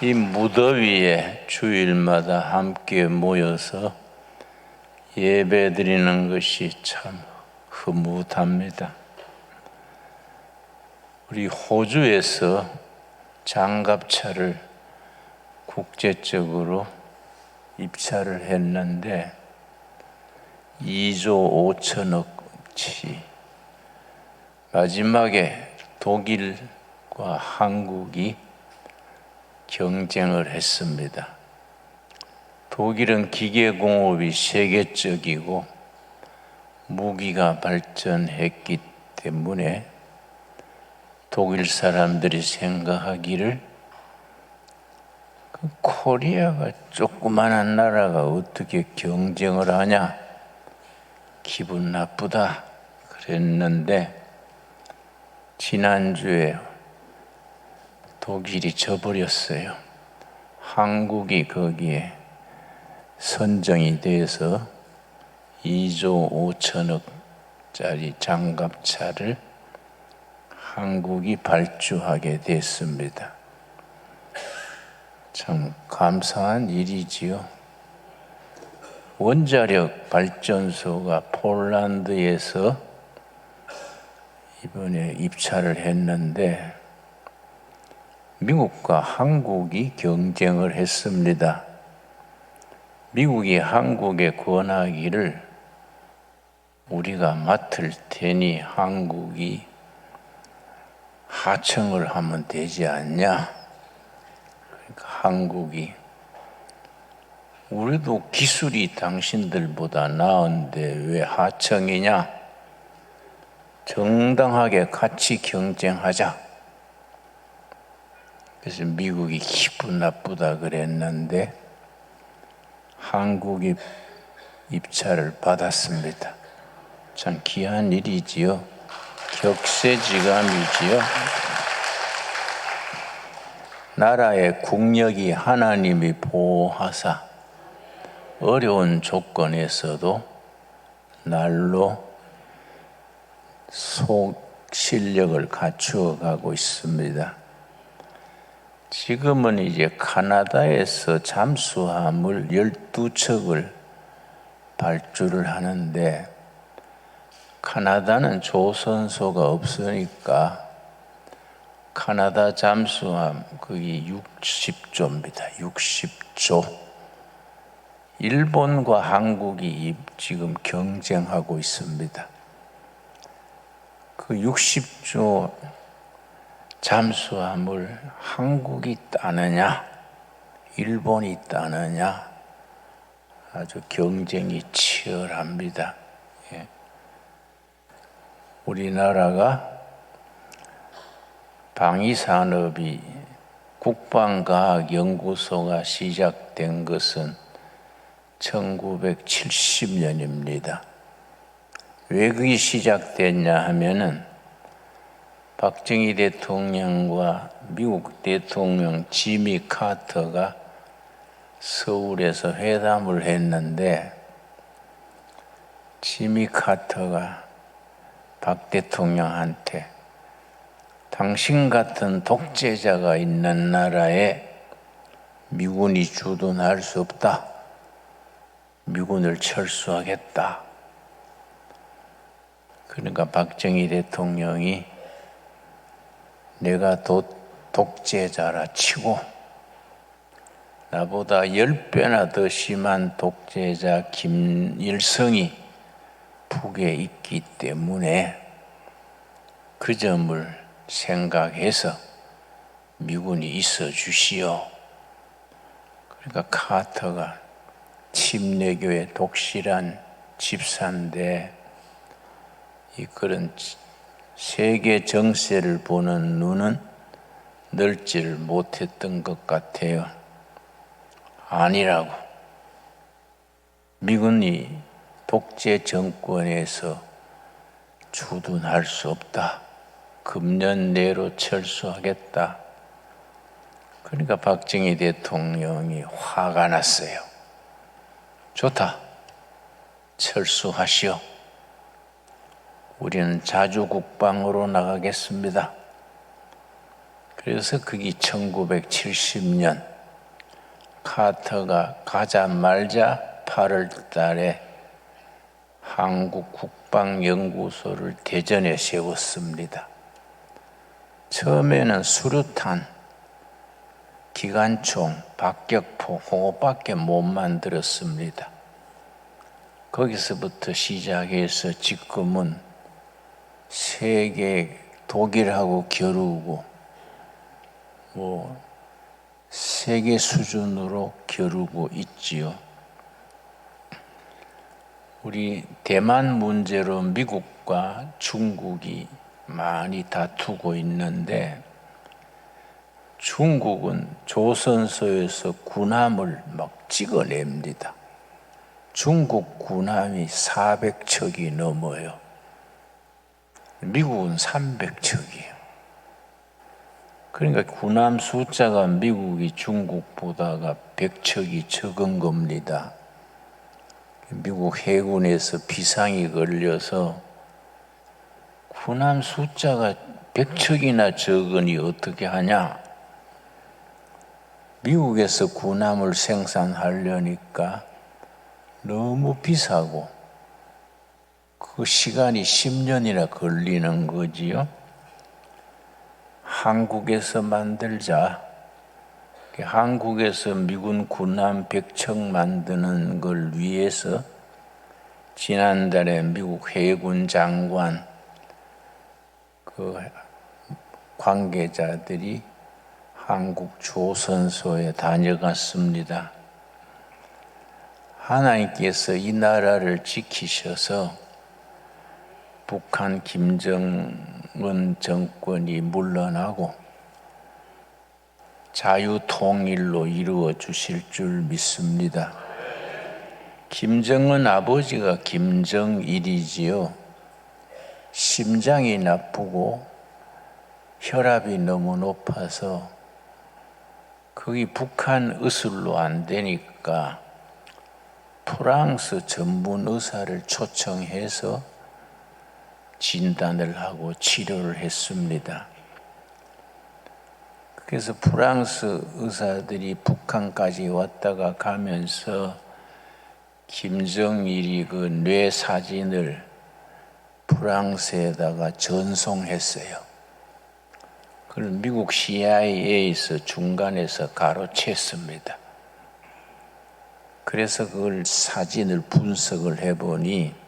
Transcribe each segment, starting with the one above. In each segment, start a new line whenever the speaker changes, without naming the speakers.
이 무더위에 주일마다 함께 모여서 예배드리는 것이 참 흐뭇합니다. 우리 호주에서 장갑차를 국제적으로 입찰을 했는데 2조 5천억치, 마지막에 독일과 한국이 경쟁을 했습니다. 독일은 기계공업이 세계적이고 무기가 발전했기 때문에 독일 사람들이 생각하기를 코리아가 조그만한 나라가 어떻게 경쟁을 하냐, 기분 나쁘다 그랬는데 지난주에 독일이 져버렸어요. 한국이 거기에 선정이 돼서 2조 5천억짜리 장갑차를 한국이 발주하게 됐습니다. 참 감사한 일이지요. 원자력 발전소가 폴란드에서 이번에 입찰을 했는데 미국과 한국이 경쟁을 했습니다. 미국이 한국에 권하기를 우리가 맡을 테니 한국이 하청을 하면 되지 않냐. 그러니까 한국이 우리도 기술이 당신들보다 나은데 왜 하청이냐? 정당하게 같이 경쟁하자. 그래서 미국이 기분 나쁘다 그랬는데 한국이 입찰을 받았습니다. 참 귀한 일이지요. 격세지감이지요. 나라의 국력이 하나님이 보호하사 어려운 조건에서도 날로 실력을 갖추어 가고 있습니다. 지금은 이제 카나다에서 잠수함을 12척을 발주를 하는데 카나다는 조선소가 없으니까 카나다 잠수함 거기 60조입니다. 60조. 일본과 한국이 지금 경쟁하고 있습니다. 그 60조 잠수함을 한국이 따느냐, 일본이 따느냐, 아주 경쟁이 치열합니다. 예. 우리나라가 방위산업이 국방과학연구소가 시작된 것은 1970년입니다. 왜 그게 시작됐냐 하면은 박정희 대통령과 미국 대통령 지미 카터가 서울에서 회담을 했는데 지미 카터가 박 대통령한테 당신 같은 독재자가 있는 나라에 미군이 주둔할 수 없다. 미군을 철수하겠다. 그러니까 박정희 대통령이 내가 독재자라 치고 나보다 10배나 더 심한 독재자 김일성이 북에 있기 때문에 그 점을 생각해서 미군이 있어 주시오. 그러니까 카터가 침례교의 독실한 집사인데 그런 세계 정세를 보는 눈은 넓지를 못했던 것 같아요. 아니라고. 미군이 독재 정권에서 주둔할 수 없다. 금년 내로 철수하겠다. 그러니까 박정희 대통령이 화가 났어요. 좋다. 철수하시오. 우리는 자주국방으로 나가겠습니다. 그래서 그게 1970년 카터가 가자말자 8월 달에 한국 국방연구소를 대전에 세웠습니다. 처음에는 수류탄, 기관총, 박격포, 그것밖에 못 만들었습니다. 거기서부터 시작해서 지금은 세계 독일하고 겨루고 세계 수준으로 겨루고 있지요. 우리 대만 문제로 미국과 중국이 많이 다투고 있는데 중국은 조선소에서 군함을 막 찍어냅니다. 중국 군함이 400척이 넘어요. 미국은 300척이에요. 그러니까 군함 숫자가 미국이 중국보다가 100척이 적은 겁니다. 미국 해군에서 비상이 걸려서 군함 숫자가 100척이나 적으니 어떻게 하냐? 미국에서 군함을 생산하려니까 너무 비싸고 그 시간이 10년이나 걸리는 거지요. 한국에서 만들자. 한국에서 미군 군함 100척 만드는 걸 위해서 지난달에 미국 해군 장관 그 관계자들이 한국 조선소에 다녀갔습니다. 하나님께서 이 나라를 지키셔서 북한 김정은 정권이 물러나고 자유통일로 이루어 주실 줄 믿습니다. 김정은 아버지가 김정일이지요. 심장이 나쁘고 혈압이 너무 높아서 거기 북한 의술로 안 되니까 프랑스 전문 의사를 초청해서 진단을 하고 치료를 했습니다. 그래서 프랑스 의사들이 북한까지 왔다가 가면서 김정일이 그 뇌 사진을 프랑스에다가 전송했어요. 그걸 미국 CIA에서 중간에서 가로챘습니다. 그래서 그걸 사진을 분석을 해보니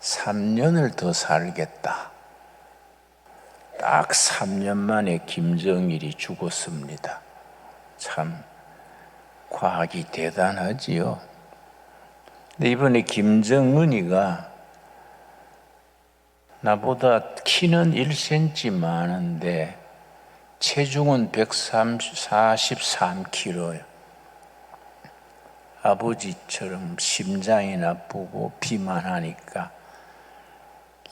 3년을 더 살겠다. 딱 3년 만에 김정일이 죽었습니다. 참 과학이 대단하지요. 근데 이번에 김정은이가 나보다 키는 1cm 많은데 체중은 143kg예요. 아버지처럼 심장이 나쁘고 비만하니까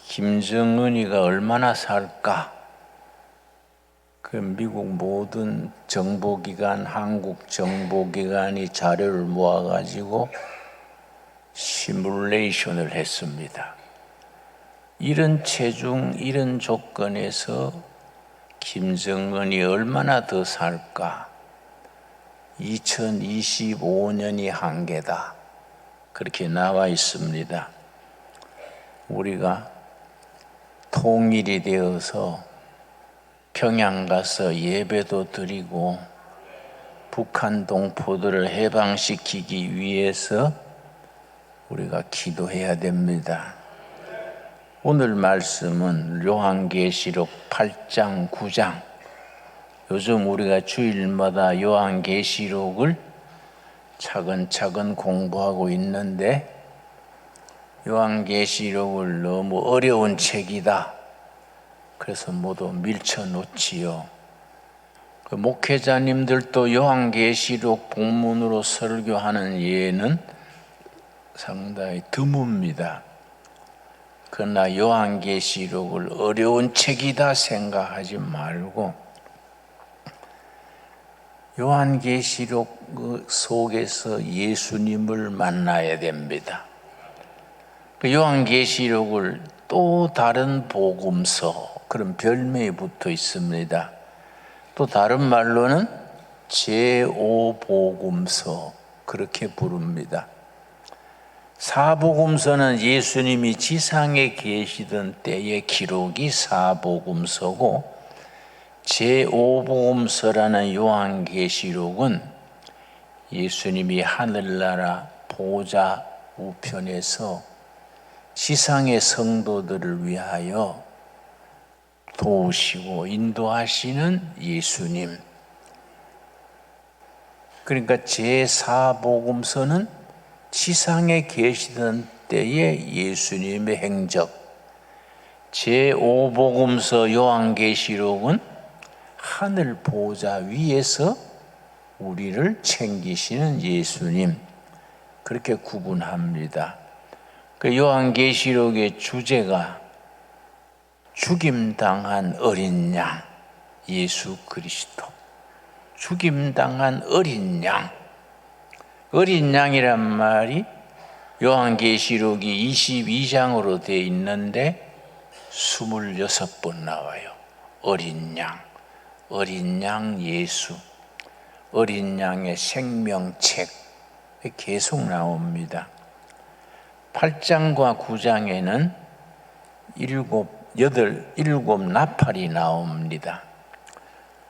김정은이가 얼마나 살까? 그 미국 모든 정보기관, 한국 정보기관이 자료를 모아가지고 시뮬레이션을 했습니다. 이런 체중, 이런 조건에서 김정은이 얼마나 더 살까? 2025년이 한계다. 그렇게 나와 있습니다. 우리가 통일이 되어서 평양 가서 예배도 드리고 북한 동포들을 해방시키기 위해서 우리가 기도해야 됩니다. 오늘 말씀은 요한계시록 8장, 9장. 요즘 우리가 주일마다 요한계시록을 차근차근 공부하고 있는데 요한계시록을 너무 어려운 책이다. 그래서 모두 밀쳐놓지요. 그 목회자님들도 요한계시록 본문으로 설교하는 예는 상당히 드뭅니다. 그러나 요한계시록을 어려운 책이다 생각하지 말고 요한계시록 속에서 예수님을 만나야 됩니다. 그 요한계시록을 또 다른 복음서, 그런 별명이 붙어 있습니다. 또 다른 말로는 제5복음서 그렇게 부릅니다. 사복음서는 예수님이 지상에 계시던 때의 기록이 사복음서고, 제5복음서라는 요한계시록은 예수님이 하늘나라 보좌 우편에서 지상의 성도들을 위하여 도우시고 인도하시는 예수님. 그러니까 제4복음서는 지상에 계시던 때의 예수님의 행적, 제5복음서 요한계시록은 하늘 보좌 위에서 우리를 챙기시는 예수님, 그렇게 구분합니다. 그 요한계시록의 주제가 죽임당한 어린 양, 예수 그리스도. 죽임당한 어린 양. 어린 양이란 말이 요한계시록이 22장으로 되어 있는데 26번 나와요. 어린 양, 어린 양 예수, 어린 양의 생명책 계속 나옵니다. 8장과 9장에는 일곱 나팔이 나옵니다.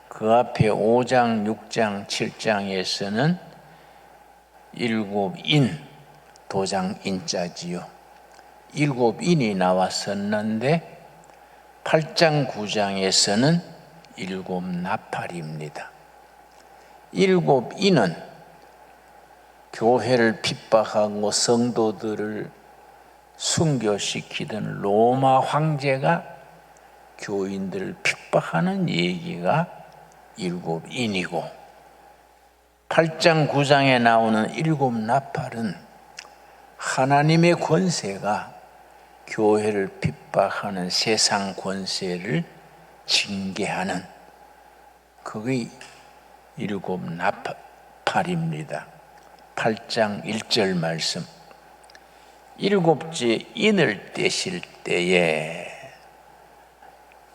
그 앞에 5장, 6장, 7장에서는 일곱 인, 도장 인자지요. 일곱 인이 나왔었는데 8장, 9장에서는 일곱 나팔입니다. 일곱 인은 교회를 핍박하고 성도들을 순교시키던 로마 황제가 교인들을 핍박하는 얘기가 일곱 인이고, 8장 9장에 나오는 일곱 나팔은 하나님의 권세가 교회를 핍박하는 세상 권세를 징계하는, 그게 일곱 나팔입니다. 8장 1절 말씀. 일곱째 인을 떼실 때에,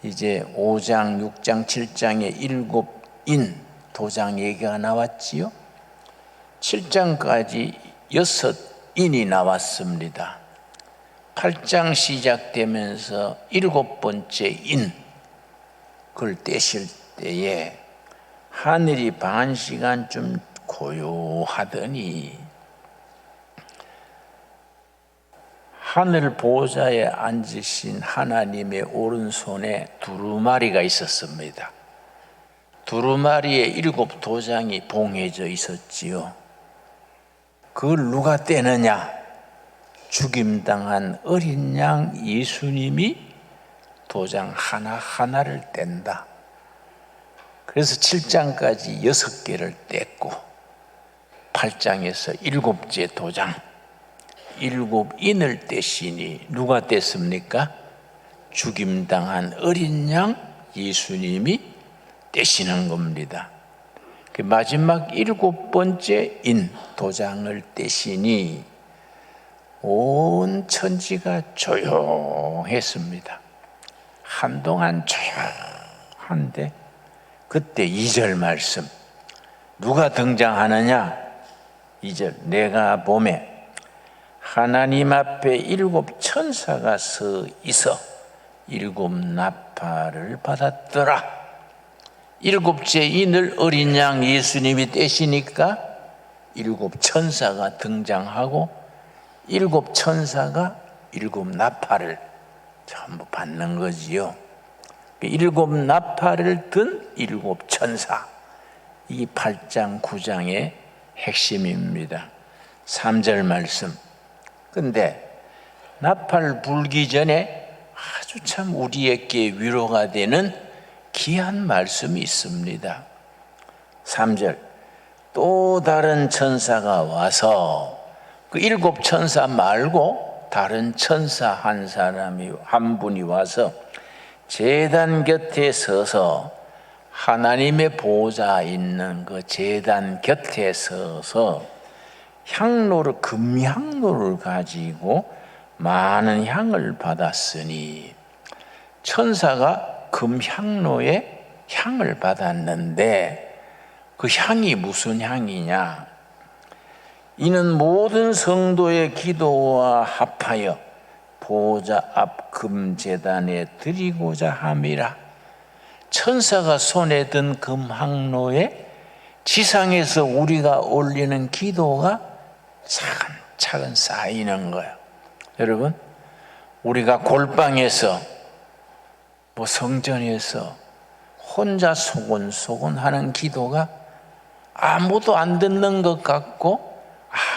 이제 5장, 6장, 7장에 일곱 인, 도장 얘기가 나왔지요. 7장까지 6인이 나왔습니다. 8장 시작되면서 일곱 번째 인, 그걸 떼실 때에 하늘이 반 시간쯤 고요하더니 하늘 보좌에 앉으신 하나님의 오른손에 두루마리가 있었습니다. 두루마리에 일곱 도장이 봉해져 있었지요. 그걸 누가 떼느냐? 죽임당한 어린 양 예수님이 도장 하나하나를 뗀다. 그래서 7장까지 6개를 뗐고 8장에서 일곱째 도장, 일곱 인을 떼시니 누가 뗐습니까? 죽임당한 어린 양 예수님이 떼시는 겁니다. 그 마지막 일곱 번째 인, 도장을 떼시니 온 천지가 조용했습니다. 한동안 조용한데 그때 2절 말씀, 누가 등장하느냐? 2절, 내가 보매 하나님 앞에 일곱 천사가 서 있어 일곱 나팔을 받았더라. 일곱째 인을 어린 양 예수님이 떼시니까 일곱 천사가 등장하고 일곱 천사가 일곱 나팔을 전부 받는 거지요. 일곱 나팔을 든 일곱 천사, 이 8장 9장의 핵심입니다. 3절 말씀. 근데 나팔 불기 전에 아주 참 우리에게 위로가 되는 귀한 말씀이 있습니다. 3절, 또 다른 천사가 와서, 그 일곱 천사 말고 다른 천사 한 분이 와서 제단 곁에 서서, 하나님의 보좌 있는 그 제단 곁에 서서 향로를, 금향로를 가지고 많은 향을 받았으니, 천사가 금향로의 향을 받았는데 그 향이 무슨 향이냐? 이는 모든 성도의 기도와 합하여 보좌 앞 금제단에 드리고자 함이라. 천사가 손에 든 금향로에 지상에서 우리가 올리는 기도가 차근차근 쌓이는 거예요. 여러분, 우리가 골방에서 성전에서 혼자 소곤소곤 하는 기도가 아무도 안 듣는 것 같고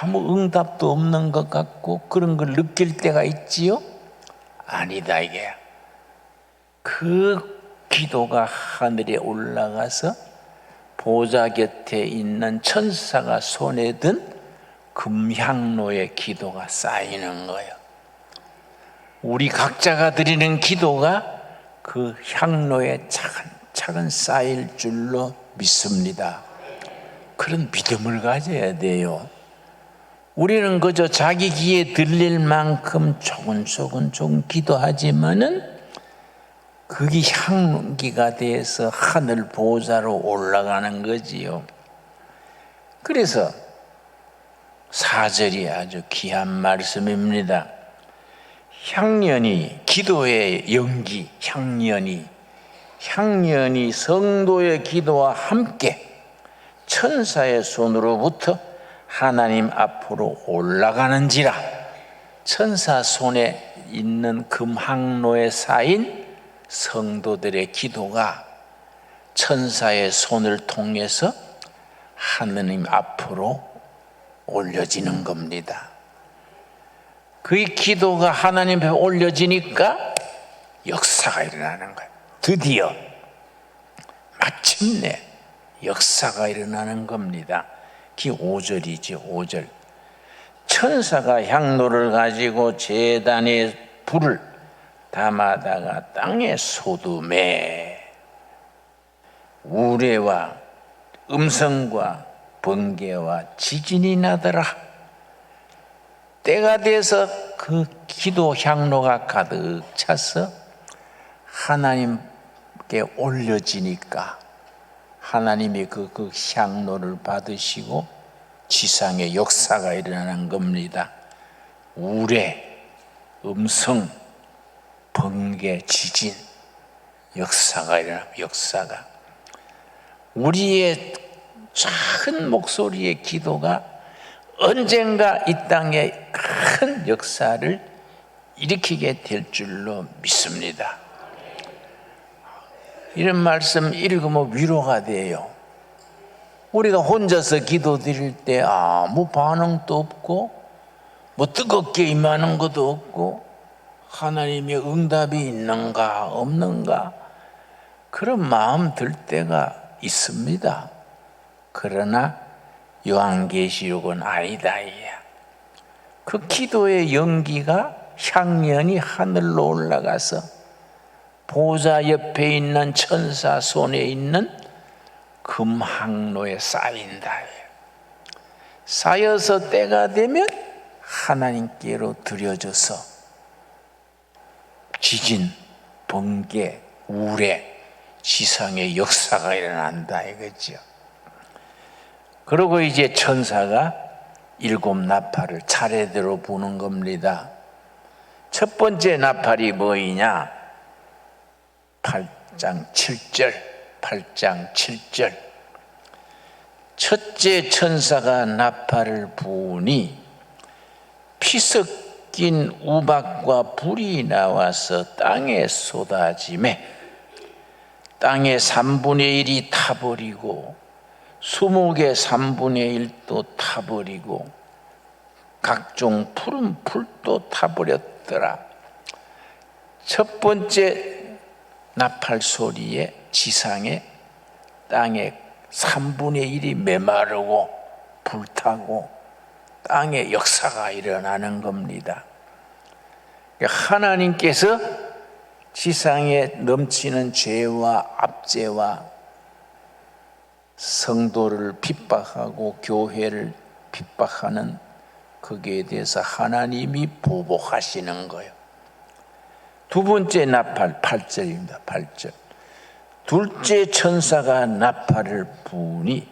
아무 응답도 없는 것 같고 그런 걸 느낄 때가 있지요? 아니다 이게. 그 기도가 하늘에 올라가서 보좌 곁에 있는 천사가 손에 든 금향로의 기도가 쌓이는 거예요. 우리 각자가 드리는 기도가 그 향로에 차근차근 쌓일 줄로 믿습니다. 그런 믿음을 가져야 돼요. 우리는 그저 자기 귀에 들릴 만큼 조금 기도하지만은 그게 향기가 돼서 하늘 보좌로 올라가는 거지요. 그래서 4절이 아주 귀한 말씀입니다. 향연이, 기도의 연기, 향연이 성도의 기도와 함께 천사의 손으로부터 하나님 앞으로 올라가는지라. 천사 손에 있는 금향로에 쌓인 성도들의 기도가 천사의 손을 통해서 하느님 앞으로 올려지는 겁니다. 그 기도가 하나님 앞에 올려지니까 역사가 일어나는 거예요. 드디어 마침내 역사가 일어나는 겁니다. 그 5절이죠. 5절. 천사가 향로를 가지고 제단에 불을 담아다가 땅에 쏟음에 우레와 음성과 번개와 지진이 나더라. 때가 돼서 그 기도 향로가 가득 차서 하나님께 올려지니까 하나님이 그 향로를 받으시고 지상의 역사가 일어나는 겁니다. 우레, 음성, 번개, 지진, 역사가 일어납니다. 역사가. 우리의 작은 목소리의 기도가 언젠가 이 땅에 큰 역사를 일으키게 될 줄로 믿습니다. 이런 말씀 읽으면 위로가 돼요. 우리가 혼자서 기도 드릴 때 아무 반응도 없고 뜨겁게 임하는 것도 없고 하나님의 응답이 있는가 없는가 그런 마음 들 때가 있습니다. 그러나 요한계시록은 아니다. 그 기도의 연기가 향연이 하늘로 올라가서 보좌 옆에 있는 천사 손에 있는 금향로에 쌓인다. 쌓여서 때가 되면 하나님께로 드려져서 지진, 번개, 우레, 지상의 역사가 일어난다 이거죠. 그리고 이제 천사가 7 나팔을 차례대로 부는 겁니다. 첫 번째 나팔이 뭐이냐? 8장 7절. 첫째 천사가 나팔을 부으니 피 섞인 우박과 불이 나와서 땅에 쏟아지매 땅의 3분의 1이 타버리고 수목의 3분의 1도 타버리고 각종 푸른 풀도 타버렸더라. 첫 번째 나팔 소리에 지상에 땅의 3분의 1이 메마르고 불타고 땅의 역사가 일어나는 겁니다. 하나님께서 지상에 넘치는 죄와 압제와 성도를 핍박하고 교회를 핍박하는 거기에 대해서 하나님이 보복하시는 거예요. 두 번째 나팔 8절입니다. 8절. 둘째 천사가 나팔을 부으니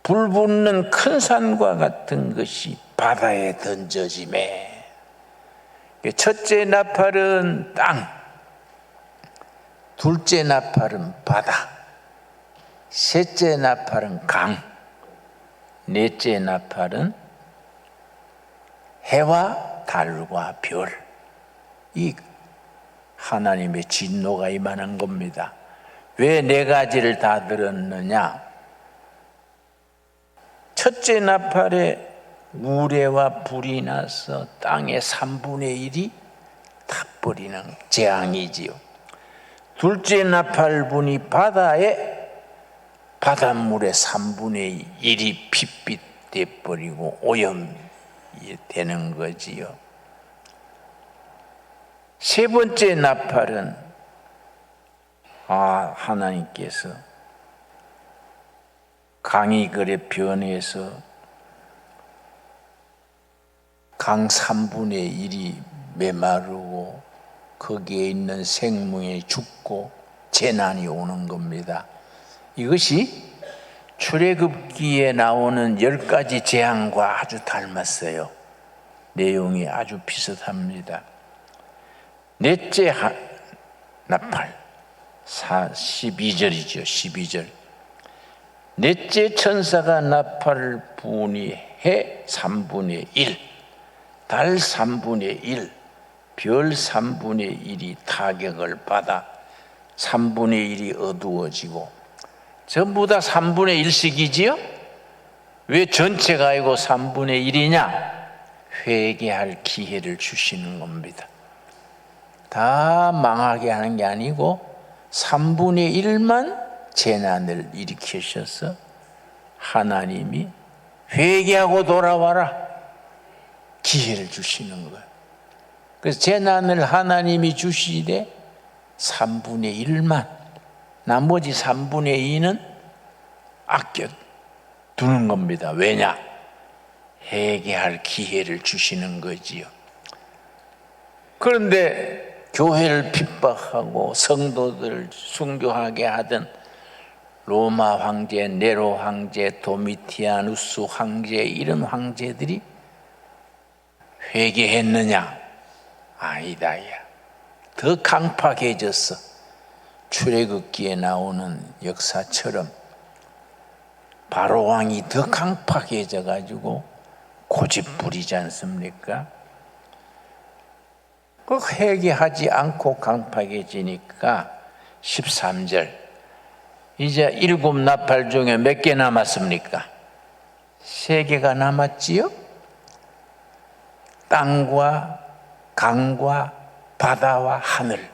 불붙는 큰 산과 같은 것이 바다에 던져지매. 첫째 나팔은 땅, 둘째 나팔은 바다, 셋째 나팔은 강, 넷째 나팔은 해와 달과 별. 이 하나님의 진노가 임하는 겁니다. 왜 네 가지를 다 들었느냐? 첫째 나팔에 우레와 불이 나서 땅의 3분의 1이 타버리는 재앙이지요. 둘째 나팔분이 바다에 바닷물의 3분의 1이 핏빛 돼버리고 오염이 되는 거지요. 세 번째 나팔은 하나님께서 강이 그래 변해서 강 3분의 1이 메마르고 거기에 있는 생명이 죽고 재난이 오는 겁니다. 이것이 출애굽기에 나오는 10가지 재앙과 아주 닮았어요. 내용이 아주 비슷합니다. 넷째 나팔 12절이죠. 12절. 넷째 천사가 나팔을 부으니 해 3분의 1, 달 3분의 1, 별 3분의 1이 타격을 받아 3분의 1이 어두워지고, 전부 다 3분의 1씩이지요? 왜 전체가 아니고 3분의 1이냐? 회개할 기회를 주시는 겁니다. 다 망하게 하는 게 아니고 3분의 1만 재난을 일으키셔서 하나님이 회개하고 돌아와라 기회를 주시는 거예요. 그래서 재난을 하나님이 주시되 3분의 1만, 나머지 3분의 2는 아껴 두는 겁니다. 왜냐? 회개할 기회를 주시는 거지요. 그런데 교회를 핍박하고 성도들을 순교하게 하던 로마 황제, 네로 황제, 도미티아누스 황제, 이런 황제들이 회개했느냐? 아니다야. 더 강팍해졌어. 출애굽기에 나오는 역사처럼 바로 왕이 더 강팍해져 가지고 고집부리지 않습니까? 그 회개하지 않고 강팍해지니까 13절, 이제 7 나팔 중에 몇 개 남았습니까? 3개가 남았지요? 땅과 강과 바다와 하늘,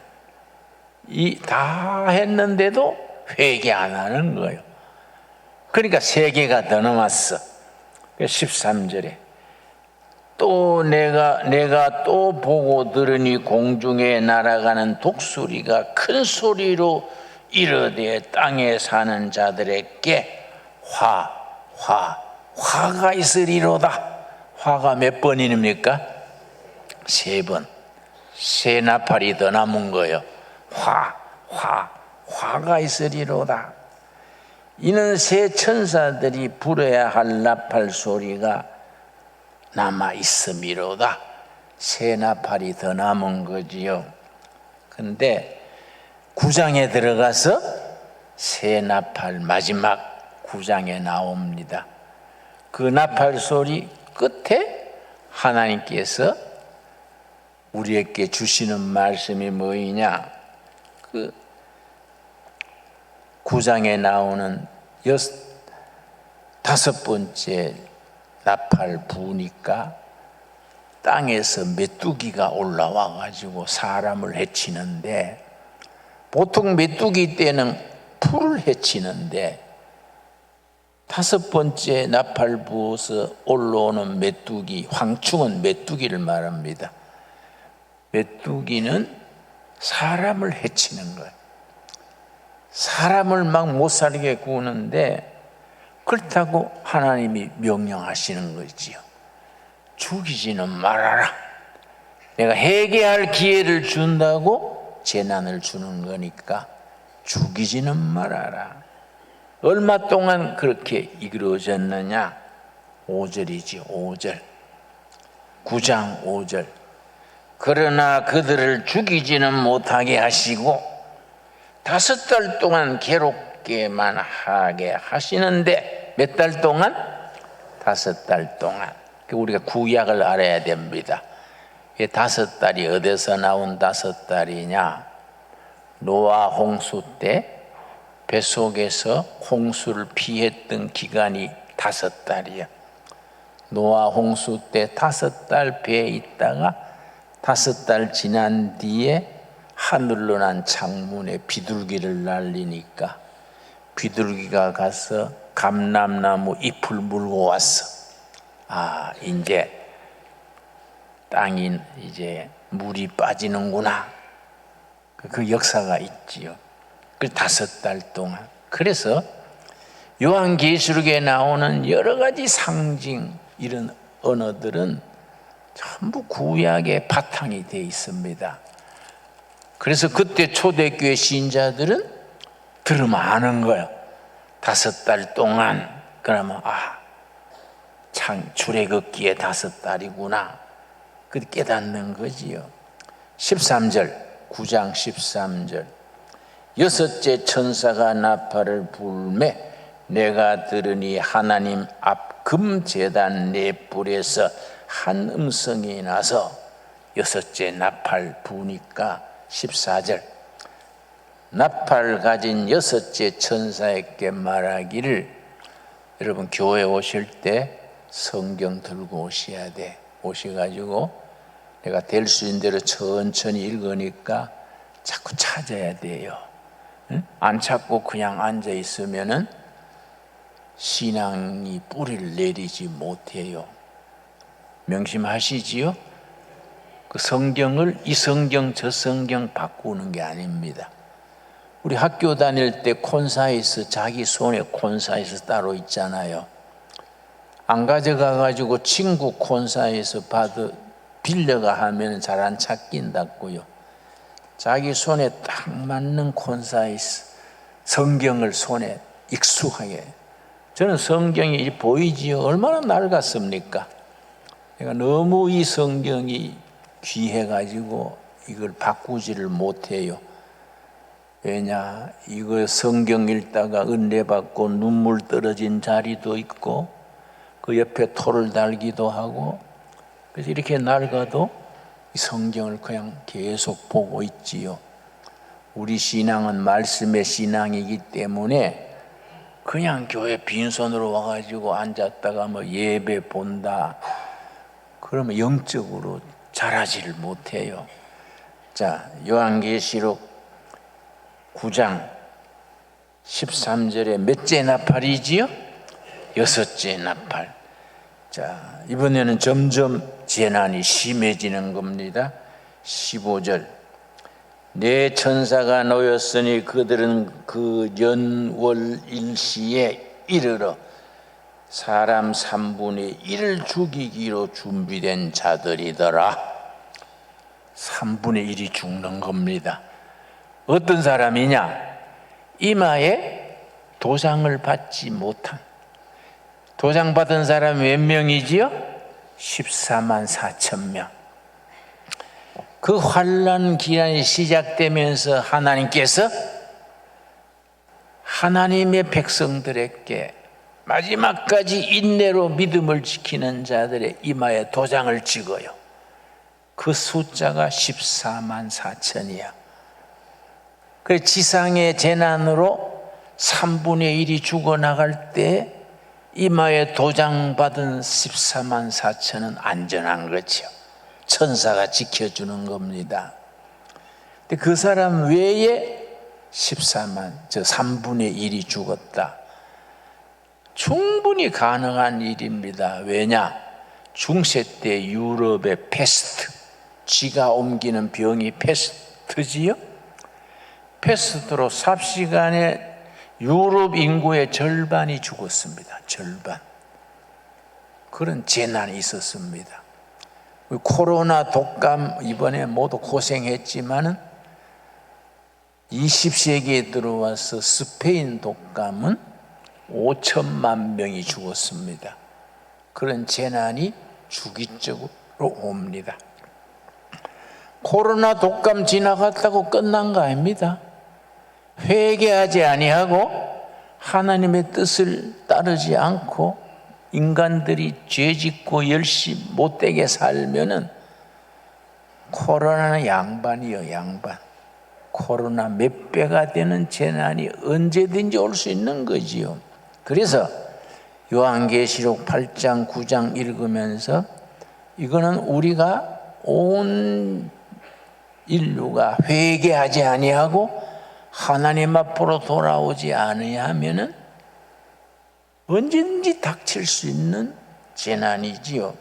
이 다 했는데도 회개 안 하는 거예요. 그러니까 3개가 더 남았어. 13절에 또 내가 또 보고 들으니 공중에 날아가는 독수리가 큰 소리로 이르되 땅에 사는 자들에게 화가 있으리로다. 화가 몇 번입니까? 3번. 새 나팔이 더 남은 거예요. 화가 있으리로다. 이는 새 천사들이 불어야 할 나팔 소리가 남아 있음이로다. 새 나팔이 더 남은 거지요. 근데 9장에 들어가서 새 나팔 마지막 9장에 나옵니다. 그 나팔 소리 끝에 하나님께서 우리에게 주시는 말씀이 뭐이냐? 그 9장에 나오는 5번째 나팔 부으니까 땅에서 메뚜기가 올라와 가지고 사람을 해치는데, 보통 메뚜기 때는 풀을 해치는데 5번째 나팔 부어서 올라오는 메뚜기, 황충은 메뚜기를 말합니다. 메뚜기는 사람을 해치는 거예요. 사람을 막 못 살게 구우는데, 그렇다고 하나님이 명령하시는 거지요. 죽이지는 말아라. 내가 회개할 기회를 준다고 재난을 주는 거니까 죽이지는 말아라. 얼마 동안 그렇게 이루어졌느냐? 5절이지, 5절. 9장 5절. 그러나 그들을 죽이지는 못하게 하시고 5달 동안 괴롭게만 하게 하시는데, 몇 달 동안? 5달 동안. 우리가 구약을 알아야 됩니다. 5달이 어디서 나온 5달이냐? 노아 홍수 때 뱃속에서 홍수를 피했던 기간이 5달이야. 노아 홍수 때 5달 배에 있다가 5달 지난 뒤에 하늘로 난 창문에 비둘기를 날리니까 비둘기가 가서 감람나무 잎을 물고 왔어. 아, 이제 땅이 이제 물이 빠지는구나. 그 역사가 있지요. 그 5달 동안. 그래서 요한계시록에 나오는 여러 가지 상징, 이런 언어들은 전부 구약의 바탕이 되어 있습니다. 그래서 그때 초대교회 신자들은 들으면 아는 거예요. 5달 동안. 그러면 출애굽기에 5달이구나. 그 깨닫는 거지요. 13절, 9장 13절. 6째 천사가 나팔을 불매 내가 들으니 하나님 앞 금제단 네 뿔에서 한 음성이 나서 6째 나팔 부니까 14절. 나팔 가진 6째 천사에게 말하기를, 여러분 교회 오실 때 성경 들고 오셔야 돼. 오셔가지고 내가 될 수 있는 대로 천천히 읽으니까 자꾸 찾아야 돼요. 응? 안 찾고 그냥 앉아 있으면은 신앙이 뿌리를 내리지 못해요. 명심하시지요? 그 성경을 이 성경 저 성경 바꾸는 게 아닙니다. 우리 학교 다닐 때 콘사이스, 자기 손에 콘사이스 따로 있잖아요. 안 가져가 가지고 친구 콘사이스 빌려가 하면 잘 안 찾긴다고요. 자기 손에 딱 맞는 콘사이스, 성경을 손에 익숙하게. 저는 성경이 보이지요. 얼마나 낡았습니까? 내가 너무 이 성경이 귀해가지고 이걸 바꾸지를 못해요. 왜냐? 이거 성경 읽다가 은혜 받고 눈물 떨어진 자리도 있고 그 옆에 토를 달기도 하고, 그래서 이렇게 낡아도 이 성경을 그냥 계속 보고 있지요. 우리 신앙은 말씀의 신앙이기 때문에 그냥 교회 빈손으로 와가지고 앉았다가 뭐 예배 본다 그러면 영적으로 자라지를 못해요. 자, 요한계시록 9장 13절에 몇째 나팔이지요? 6째 나팔. 자, 이번에는 점점 재난이 심해지는 겁니다. 15절. 내 천사가 놓였으니 그들은 그 연월 일시에 이르러 사람 3분의 1을 죽이기로 준비된 자들이더라. 3분의 1이 죽는 겁니다. 어떤 사람이냐? 이마에 도장을 받지 못한, 도장 받은 사람이 몇 명이지요? 14만 4천 명. 그 환난 기간이 시작되면서 하나님께서 하나님의 백성들에게 마지막까지 인내로 믿음을 지키는 자들의 이마에 도장을 찍어요. 그 숫자가 14만 4천이야. 그 지상의 재난으로 3분의 1이 죽어나갈 때 이마에 도장받은 14만 4천은 안전한 거죠. 천사가 지켜주는 겁니다. 근데 그 사람 외에 3분의 1이 죽었다. 충분히 가능한 일입니다. 왜냐? 중세 때 유럽의 패스트, 쥐가 옮기는 병이 패스트지요? 패스트로 삽시간에 유럽 인구의 절반이 죽었습니다. 절반. 그런 재난이 있었습니다. 코로나 독감 이번에 모두 고생했지만은 20세기에 들어와서 스페인 독감은 5천만 명이 죽었습니다. 그런 재난이 주기적으로 옵니다. 코로나 독감 지나갔다고 끝난 거 아닙니다. 회개하지 아니하고 하나님의 뜻을 따르지 않고 인간들이 죄짓고 열심히 못되게 살면은 코로나는 양반이요, 양반. 코로나 몇 배가 되는 재난이 언제든지 올 수 있는 거지요. 그래서 요한계시록 8장 9장 읽으면서 이거는 우리가 온 인류가 회개하지 아니하고 하나님 앞으로 돌아오지 않으면은 언제든지 닥칠 수 있는 재난이지요.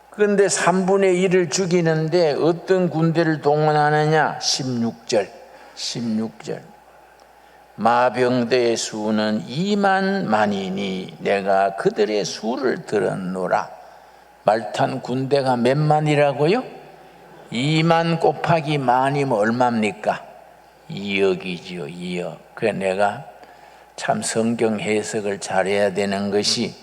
그런데 3분의 1을 죽이는데 어떤 군대를 동원하느냐? 16절 마병대의 수는 2만 만이니 내가 그들의 수를 들었노라. 말탄 군대가 몇 만이라고요? 2만 곱하기 만이면 얼마입니까? 2억이지요. 2억. 그래 내가 참 성경 해석을 잘해야 되는 것이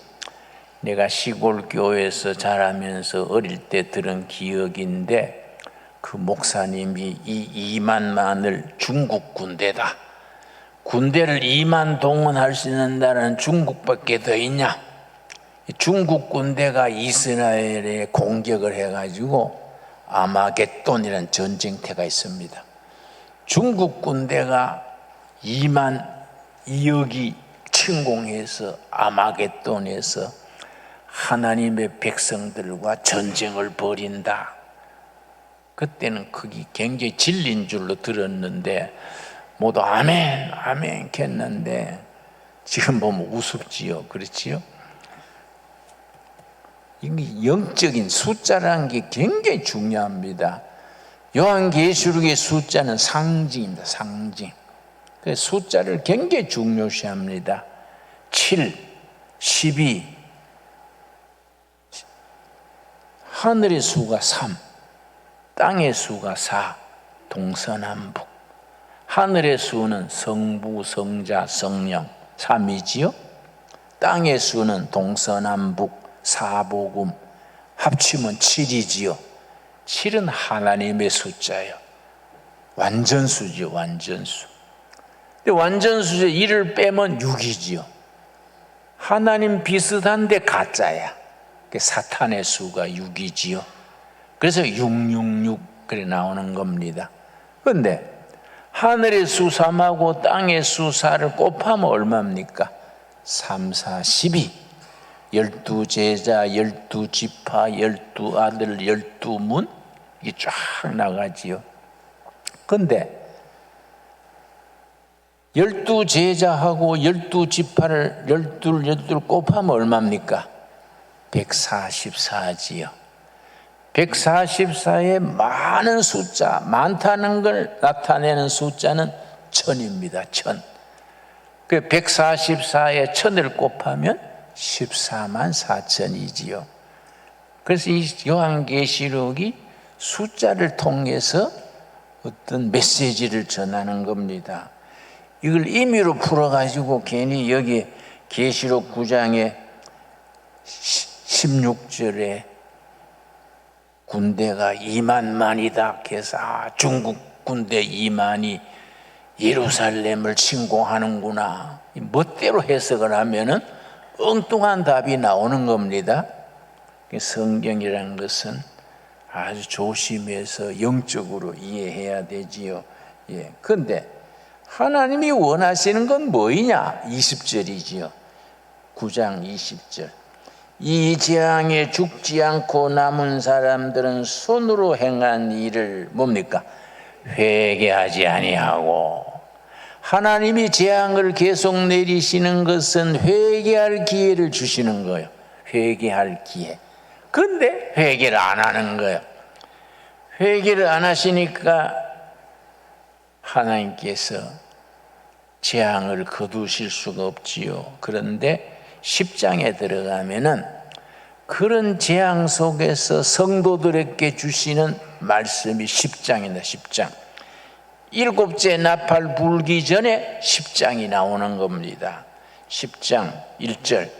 내가 시골 교회에서 자라면서 어릴 때 들은 기억인데 그 목사님이 이 2만만을 중국 군대다. 군대를 2만 동원할 수 있는 나라는 중국밖에 더 있냐? 중국 군대가 이스라엘에 공격을 해가지고 아마겟돈이라는 전쟁터가 있습니다. 중국 군대가 2억이 침공해서 아마겟돈에서 하나님의 백성들과 전쟁을 벌인다. 그때는 그게 굉장히 진리인 줄로 들었는데 모두 아멘 아멘 했는데 지금 보면 우습지요. 그렇지요? 이게 영적인 숫자라는 게 굉장히 중요합니다. 요한계시록의 숫자는 상징입니다. 상징. 그래서 숫자를 굉장히 중요시합니다. 7, 12 하늘의 수가 3, 땅의 수가 4, 동서남북. 하늘의 수는 성부, 성자, 성령 3이지요. 땅의 수는 동서남북, 사복음 합치면 7이지요. 7은 하나님의 숫자예요. 완전수지요. 완전수. 근데 완전수에 1을 빼면 6이지요. 하나님 비슷한데 가짜야. 사탄의 수가 6이지요. 그래서 666 그래 나오는 겁니다. 그런데 하늘의 수 3하고 땅의 수 4를 곱하면 얼마입니까? 3, 4, 12 12제자, 12지파, 12아들, 12문 이게 쫙 나가지요. 그런데 12제자하고 12지파를 12 곱하면 얼마입니까? 144지요. 144의 많은 숫자, 많다는 걸 나타내는 숫자는 1000입니다. 1000. 그 144에 1000을 곱하면 14만 4천이지요. 그래서 이 요한계시록이 숫자를 통해서 어떤 메시지를 전하는 겁니다. 이걸 임의로 풀어가지고 괜히 여기 계시록 9장에 16절에 군대가 2만만이다 해서 중국 군대 2만이 예루살렘을 침공하는구나 멋대로 해석을 하면은 엉뚱한 답이 나오는 겁니다. 성경이라는 것은 아주 조심해서 영적으로 이해해야 되지요. 예. 그런데 하나님이 원하시는 건 뭐이냐? 20절이지요. 9장 20절. 이 재앙에 죽지 않고 남은 사람들은 손으로 행한 일을 뭡니까? 회개하지 아니하고. 하나님이 재앙을 계속 내리시는 것은 회개할 기회를 주시는 거예요. 회개할 기회. 그런데 회개를 안 하는 거예요. 회개를 안 하시니까 하나님께서 재앙을 거두실 수가 없지요. 그런데 10장에 들어가면은 그런 재앙 속에서 성도들에게 주시는 말씀이 10장입니다. 10장. 일곱째 나팔 불기 전에 10장이 나오는 겁니다. 10장 1절.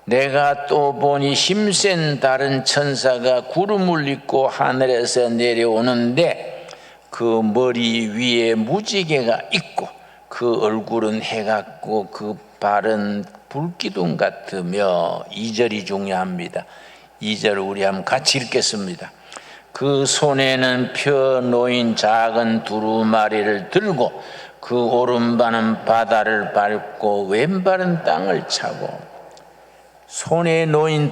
내가 또 보니 힘센 다른 천사가 구름을 입고 하늘에서 내려오는데 그 머리 위에 무지개가 있고 그 얼굴은 해 같고 그 발은 불기둥 같으며. 2절이 중요합니다. 2절 우리 한번 같이 읽겠습니다. 그 손에는 펴 놓인 작은 두루마리를 들고 그 오른발은 바다를 밟고 왼발은 땅을 차고. 손에 놓인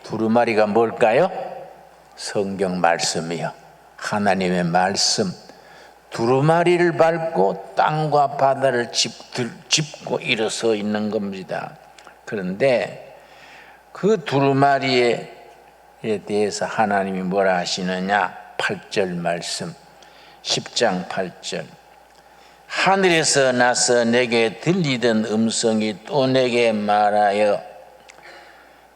두루마리가 뭘까요? 성경 말씀이요. 하나님의 말씀. 두루마리를 밟고 땅과 바다를 짚고 일어서 있는 겁니다. 그런데 그 두루마리에 대해서 하나님이 뭐라 하시느냐? 8절 말씀, 10장 8절. 하늘에서 나서 내게 들리던 음성이 또 내게 말하여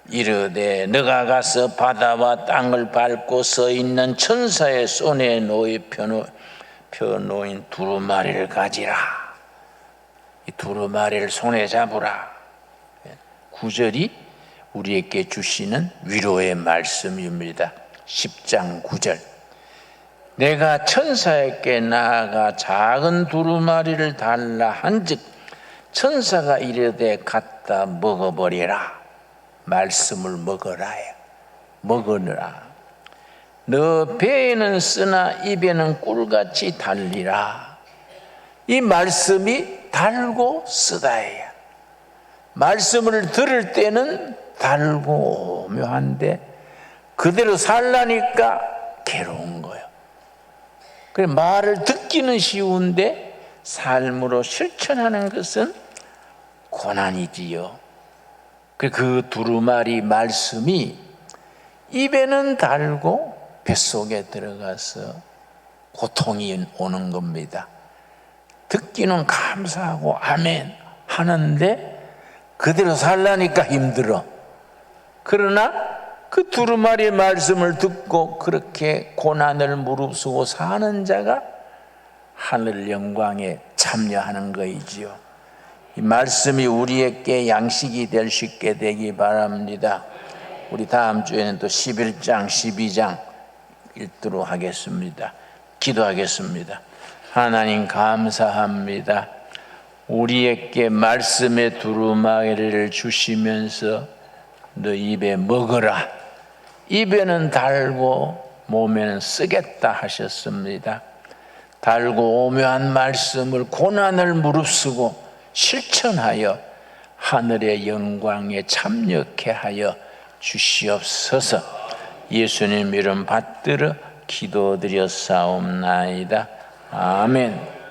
이르되 너가 가서 바다와 땅을 밟고 서 있는 천사의 손에 펴놓인 두루마리를 가지라. 이 두루마리를 손에 잡으라. 9절이 우리에게 주시는 위로의 말씀입니다. 10장 9절. 내가 천사에게 나아가 작은 두루마리를 달라 한즉 천사가 이르되 갖다 먹어버리라. 말씀을 먹으라. 너 배에는 쓰나 입에는 꿀같이 달리라. 이 말씀이 달고 쓰다예요. 말씀을 들을 때는 달고 오묘한데 그대로 살라니까 괴로운 거예요. 그래, 말을 듣기는 쉬운데 삶으로 실천하는 것은 고난이지요. 그 두루마리 말씀이 입에는 달고 뱃속에 들어가서 고통이 오는 겁니다. 듣기는 감사하고 아멘 하는데 그대로 살라니까 힘들어. 그러나 그 두루마리 말씀을 듣고 그렇게 고난을 무릅쓰고 사는 자가 하늘 영광에 참여하는 거이지요. 이 말씀이 우리에게 양식이 될 수 있게 되기 바랍니다. 우리 다음 주에는 또 11장 12장 읽도록 하겠습니다. 기도하겠습니다. 하나님 감사합니다. 우리에게 말씀의 두루마리를 주시면서 너 입에 먹어라. 입에는 달고 몸에는 쓰겠다 하셨습니다. 달고 오묘한 말씀을 고난을 무릅쓰고 실천하여 하늘의 영광에 참여케 하여 주시옵소서. 예수님 이름 받들어 기도드렸사옵나이다. 아멘.